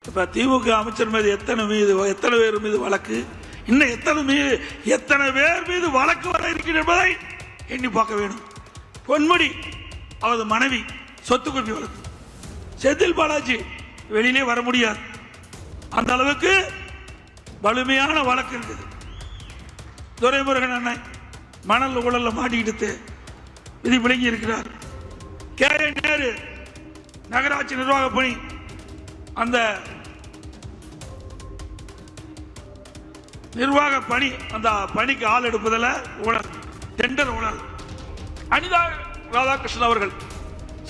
இப்ப திமுக அமைச்சர் மீது எத்தனை பேர் மீது வழக்கு, இன்னும் எத்தனை பேர் மீது வழக்கு வர இருக்கிறது என்பதை எண்ணி பார்க்க வேண்டும். பொன்முடி அவரது மனைவி சொத்து குவிப்பு வழக்கு, செந்தில் பாலாஜி வெளியிலே வர முடியாது, அந்த அளவுக்கு வலிமையான வழக்கு இருக்குது. துரைமுருகன் அண்ணன் மணல் ஊழல்ல மாட்டிக்கிட்டு விதி விளங்கி இருக்கிறார். கே நேரு நகராட்சி நிர்வாக பணி, அந்த நிர்வாக பணி, அந்த பணிக்கு ஆள் எடுப்பதில் ஊழல், டெண்டர் ஊழல். அனிதா ராதாகிருஷ்ணன் அவர்கள்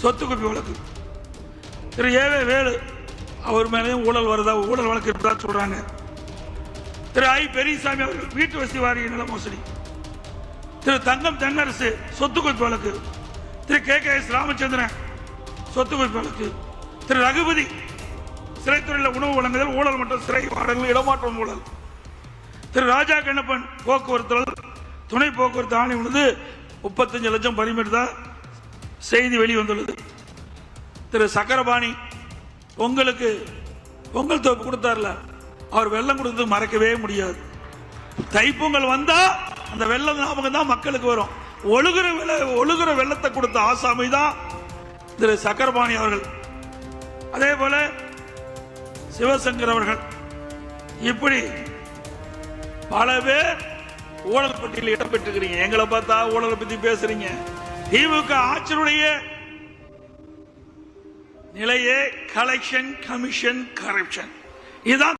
சொத்து குவிப்பு வழக்கு. திரு ஏவே வேலு அவர் மேலேயும் ஊழல் வருதா, ஊழல் வழக்கு இருப்பதா சொல்றாங்க. திரு ஐ பெரியசாமி அவர்கள் வீட்டு வசதி வாரிய நில மோசடி. திரு தங்கம் தென்னரசு சொத்து குவிப்பு வழக்கு. திரு KKS ராமச்சந்திரன் சொத்து குவிப்பு வழக்கு. திரு ரகுபதி சிறைத்துறையில் உணவு வழங்குதல் ஊழல் மற்றும் சிறை வாடகை இடமாற்றம் ஊழல். திரு ராஜா கண்ணப்பன் போக்குவரத்து துணை போக்குவரத்து ஆணையம் உள்ளது 35 லட்சம் பரிமிட்டதா செய்தி வெளிவந்துள்ளது. திரு சக்கரபாணி பொங்கலுக்கு பொங்கல் தோப்பு கொடுத்தார்ல, அவர் வெள்ளம் கொடுத்தது மறக்கவே முடியாது. தைப்பொங்கல் வந்தா அந்த வெள்ளம் ஞாபகம் தான் மக்களுக்கு வரும். ஒழுகுற வெள்ளத்தை கொடுத்த ஆசாமி தான் திரு சக்கரபாணி அவர்கள். அதே போல சிவசங்கர் அவர்கள். இப்படி பல பேர் ஊழல் பட்டியலில் இடம் பெற்றுக்கிறீங்க. எங்களை பார்த்தா ஊழலை பத்தி பேசுறீங்க. திமுக ஆட்சியுடைய நிலையே கலெக்ஷன், கமிஷன், கரப்ஷன். இதுதான்